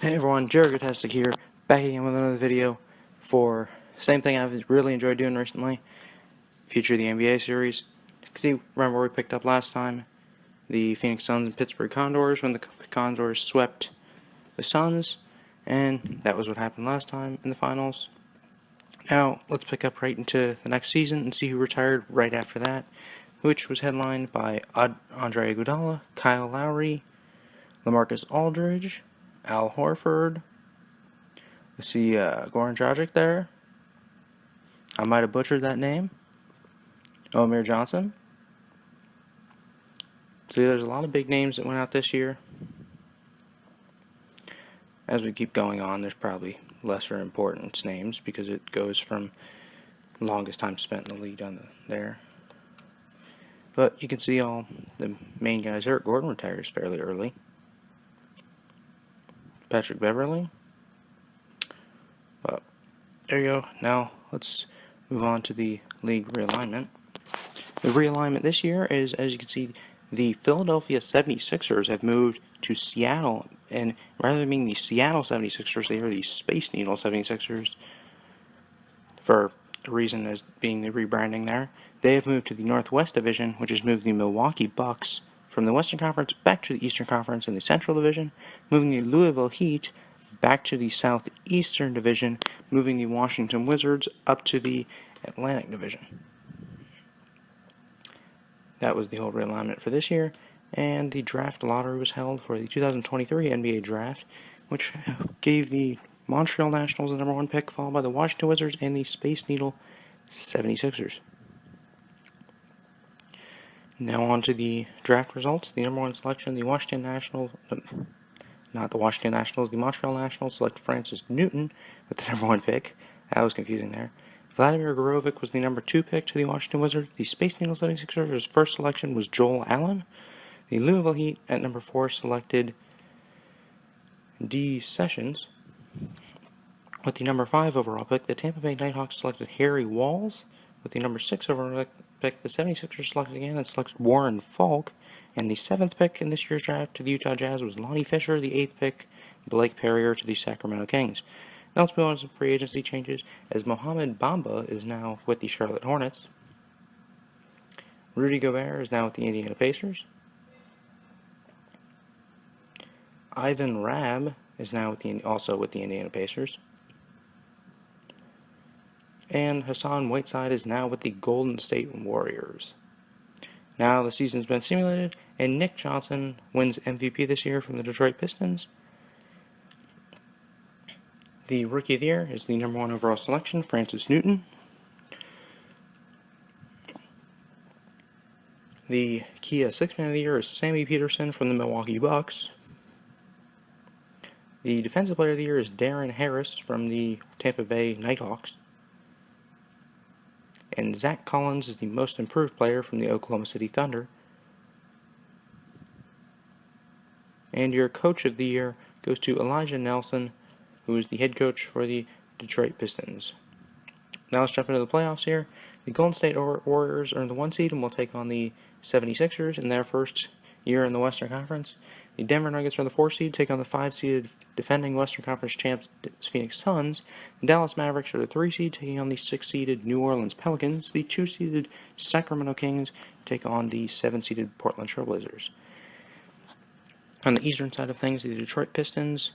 Hey everyone, Jared here, back again with another video for same thing I've really enjoyed doing recently, feature the NBA series. See, remember we picked up last time the Phoenix Suns and Pittsburgh Condors when the Condors swept the Suns, and that was what happened last time in the finals. Now, let's pick up right into the next season and see who retired right after that, which was headlined by Andre Iguodala, Kyle Lowry, LaMarcus Aldridge, Al Horford. You see Goran Dragic there. I might have butchered that name. Omer Johnson. See, there's a lot of big names that went out this year. As we keep going on, there's probably lesser importance names because it goes from longest time spent in the league down there. But you can see all the main guys. Eric Gordon retires fairly early. Patrick Beverley. But there you go. Now let's move on to the league realignment. The realignment this year is, as you can see, the Philadelphia 76ers have moved to Seattle, and rather than being the Seattle 76ers, they are the Space Needle 76ers, for a reason as being the rebranding there. They have moved to the Northwest Division, which has moved the Milwaukee Bucks from the Western Conference back to the Eastern Conference in the Central Division, moving the Louisville Heat back to the Southeastern Division, moving the Washington Wizards up to the Atlantic Division. That was the whole realignment for this year, and the draft lottery was held for the 2023 NBA draft, which gave the Montreal Nationals the #1 pick, followed by the Washington Wizards and the Space Needle 76ers. Now on to the draft results. The #1 selection, the Washington Nationals, not the Washington Nationals, the Montreal Nationals select Francis Newton with the #1 pick. That was confusing there. Vladimir Gorovic was the #2 pick to the Washington Wizards. The Space Needle 76ers' first selection was Joel Allen. The Louisville Heat at #4 selected D. Sessions. With the #5 overall pick, the Tampa Bay Nighthawks selected Harry Walls. With the #6 overall pick, the 76ers selected again and selected Warren Falk. And the 7th pick in this year's draft to the Utah Jazz was Lonnie Fisher. The 8th pick, Blake Perrier to the Sacramento Kings. Now let's move on to some free agency changes, as Mohamed Bamba is now with the Charlotte Hornets. Rudy Gobert is now with the Indiana Pacers. Ivan Rabb is now also with the Indiana Pacers. And Hassan Whiteside is now with the Golden State Warriors. Now the season's been simulated, and Nick Johnson wins MVP this year from the Detroit Pistons. The Rookie of the Year is the #1 overall selection, Francis Newton. The Kia Sixth Man of the Year is Sammy Peterson from the Milwaukee Bucks. The Defensive Player of the Year is Darren Harris from the Tampa Bay Nighthawks. And Zach Collins is the Most Improved Player from the Oklahoma City Thunder. And your Coach of the Year goes to Elijah Nelson, who is the head coach for the Detroit Pistons. Now let's jump into the playoffs here. The Golden State Warriors are in the 1 seed and will take on the 76ers in their first year in the Western Conference. The Denver Nuggets are the 4 seed, take on the 5-seeded defending Western Conference champs Phoenix Suns. The Dallas Mavericks are the 3 seed, taking on the 6-seeded New Orleans Pelicans. The 2-seeded Sacramento Kings take on the 7-seeded Portland Trail Blazers. On the Eastern side of things, the Detroit Pistons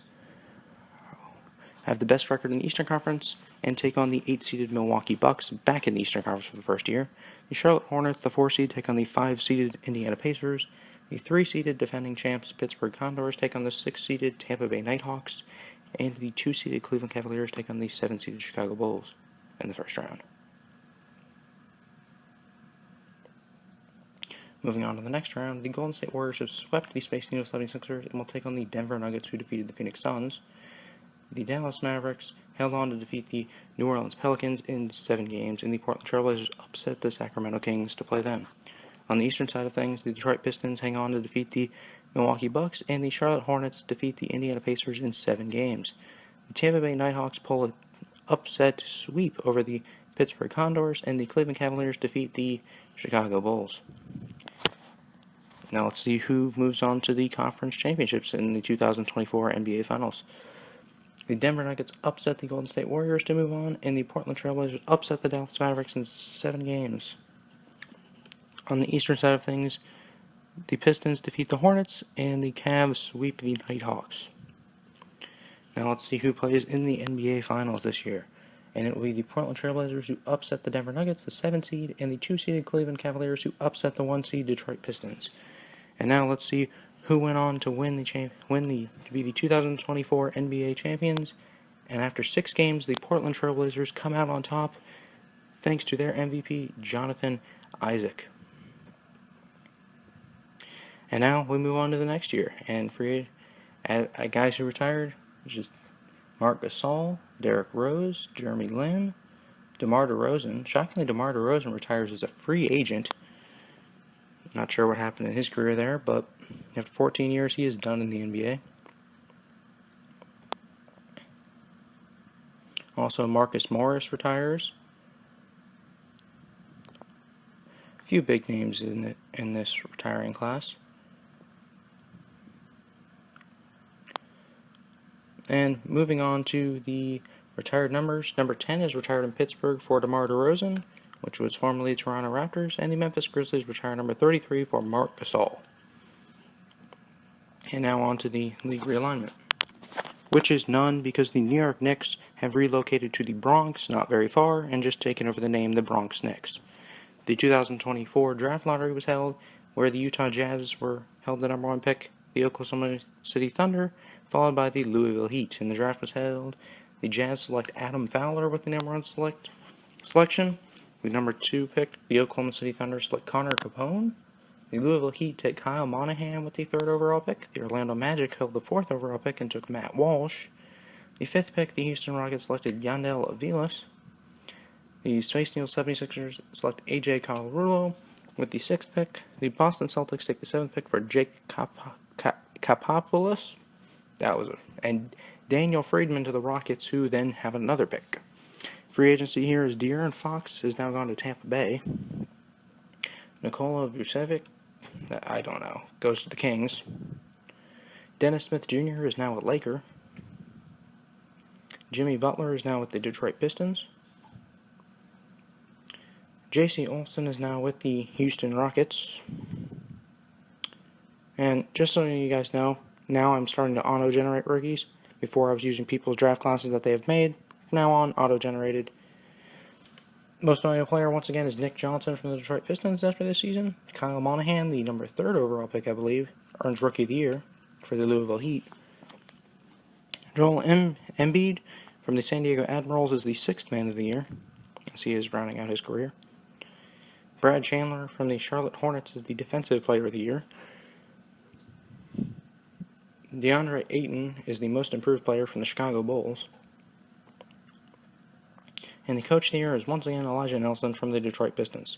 have the best record in the Eastern Conference and take on the 8-seeded Milwaukee Bucks back in the Eastern Conference for the first year. The Charlotte Hornets, the 4 seed, take on the 5-seeded Indiana Pacers. The 3-seeded defending champs Pittsburgh Condors take on the 6-seeded Tampa Bay Nighthawks. And the 2-seeded Cleveland Cavaliers take on the 7-seeded Chicago Bulls in the first round. Moving on to the next round, the Golden State Warriors have swept the Space Needle 76ers and will take on the Denver Nuggets, who defeated the Phoenix Suns. The Dallas Mavericks held on to defeat the New Orleans Pelicans in 7 games, and the Portland Trail Blazers upset the Sacramento Kings to play them. On the Eastern side of things, the Detroit Pistons hang on to defeat the Milwaukee Bucks, and the Charlotte Hornets defeat the Indiana Pacers in 7 games. The Tampa Bay Nighthawks pull an upset sweep over the Pittsburgh Condors, and the Cleveland Cavaliers defeat the Chicago Bulls. Now let's see who moves on to the conference championships in the 2024 NBA Finals. The Denver Nuggets upset the Golden State Warriors to move on, and the Portland Trail Blazers upset the Dallas Mavericks in 7 games. On the eastern side of things, the Pistons defeat the Hornets, and the Cavs sweep the Nighthawks. Now let's see who plays in the NBA Finals this year. And it will be the Portland Trail Blazers who upset the Denver Nuggets, the 7 seed, and the 2 seeded Cleveland Cavaliers who upset the 1 seed Detroit Pistons. And now let's see who went on to be the 2024 NBA champions. And after 6 games, the Portland Trail Blazers come out on top thanks to their MVP, Jonathan Isaac. And now we move on to the next year. And for guys who retired, just Marc Gasol, Derrick Rose, Jeremy Lin, DeMar DeRozan. Shockingly, DeMar DeRozan retires as a free agent. Not sure what happened in his career there, but after 14 years, he is done in the NBA. Also, Marcus Morris retires. A few big names in this retiring class. And moving on to the retired numbers, number 10 is retired in Pittsburgh for DeMar DeRozan, which was formerly Toronto Raptors, and the Memphis Grizzlies retired number 33 for Marc Gasol. And now on to the league realignment, which is none because the New York Knicks have relocated to the Bronx, not very far, and just taken over the name the Bronx Knicks. The 2024 draft lottery was held, where the Utah Jazz were held the number 1 pick, the Oklahoma City Thunder, followed by the Louisville Heat. And the draft was held. The Jazz select Adam Fowler with the number 1 selection. The number 2 pick, the Oklahoma City Thunder, select Connor Capone. The Louisville Heat take Kyle Monahan with the 3rd overall pick. The Orlando Magic held the 4th overall pick and took Matt Walsh. The 5th pick, the Houston Rockets selected Yandel Aviles. The Space Needle 76ers select A.J. Colarulo. With the 6th pick, the Boston Celtics take the 7th pick for Jake Kapopoulos. And Daniel Friedman to the Rockets, who then have another pick. Free agency here is De'Aaron Fox has now gone to Tampa Bay. Nikola Vucevic, I don't know, goes to the Kings. Dennis Smith Jr. is now a Laker. Jimmy Butler is now with the Detroit Pistons. J.C. Olsen is now with the Houston Rockets. And just so you guys know, now I'm starting to auto-generate rookies. Before I was using people's draft classes that they have made. Now on, auto-generated. Most valuable player, once again, is Nick Johnson from the Detroit Pistons after this season. Kyle Monahan, the number 3rd overall pick, I believe, earns Rookie of the Year for the Louisville Heat. Joel Embiid from the San Diego Admirals is the 6th Man of the Year, as he is rounding out his career. Brad Chandler from the Charlotte Hornets is the Defensive Player of the Year. DeAndre Ayton is the Most Improved Player from the Chicago Bulls. And the Coach of the Year is once again Elijah Nelson from the Detroit Pistons.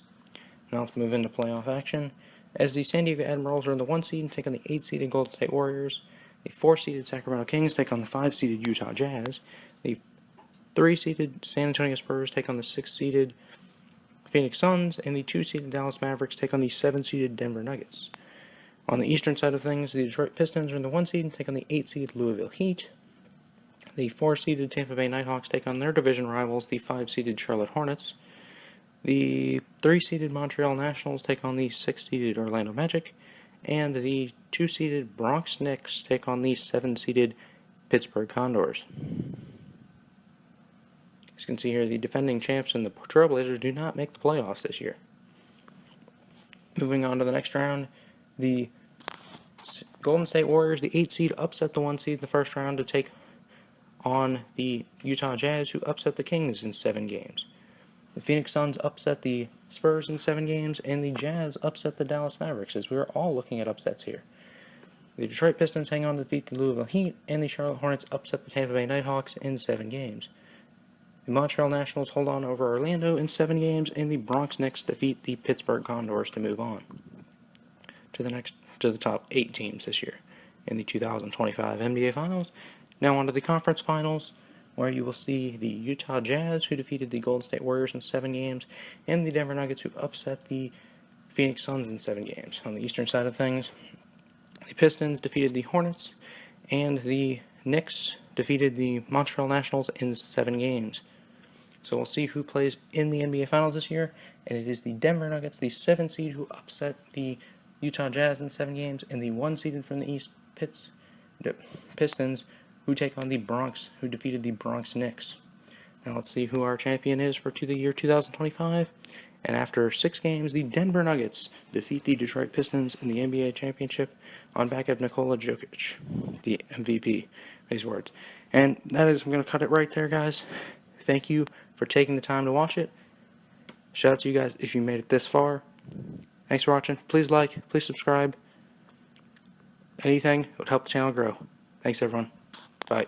Now let's move into playoff action. As the San Diego Admirals are in the 1 seed and take on the 8 seeded Golden State Warriors. The 4 seeded Sacramento Kings take on the 5 seeded Utah Jazz. The 3 seeded San Antonio Spurs take on the 6 seeded Phoenix Suns. And the 2 seeded Dallas Mavericks take on the 7 seeded Denver Nuggets. On the eastern side of things, the Detroit Pistons are in the 1 seed and take on the 8 seeded Louisville Heat. The 4 seeded Tampa Bay Nighthawks take on their division rivals, the 5 seeded Charlotte Hornets. The 3 seeded Montreal Nationals take on the 6 seeded Orlando Magic. And the 2 seeded Bronx Knicks take on the 7 seeded Pittsburgh Condors. As you can see here, the defending champs and the Trailblazers do not make the playoffs this year. Moving on to the next round, the Golden State Warriors, the 8 seed, upset the 1 seed in the first round to take on the Utah Jazz, who upset the Kings in 7 games. The Phoenix Suns upset the Spurs in 7 games, and the Jazz upset the Dallas Mavericks, as we are all looking at upsets here. The Detroit Pistons hang on to defeat the Louisville Heat, and the Charlotte Hornets upset the Tampa Bay Nighthawks in 7 games. The Montreal Nationals hold on over Orlando in 7 games, and the Bronx Knicks defeat the Pittsburgh Condors to move on to the top 8 teams this year in the 2025 NBA Finals. Now on to the conference finals, where you will see the Utah Jazz, who defeated the Golden State Warriors in 7 games, and the Denver Nuggets, who upset the Phoenix Suns in 7 games. On the eastern side of things, the Pistons defeated the Hornets, and the Knicks defeated the Montreal Nationals in 7 games. So we'll see who plays in the NBA Finals this year, and it is the Denver Nuggets, the 7 seed, who upset the Utah Jazz in 7 games, and the 1 seeded from the East Pistons, who take on the Bronx, who defeated the Bronx Knicks. Now let's see who our champion is for the year 2025. And after 6 games, the Denver Nuggets defeat the Detroit Pistons in the NBA Championship on back of Nikola Jokic, the MVP. These words. And that is, I'm going to cut it right there, guys. Thank you for taking the time to watch it. Shout out to you guys if you made it this far. Thanks for watching. Please like, please subscribe. Anything would help the channel grow. Thanks, everyone. Bye.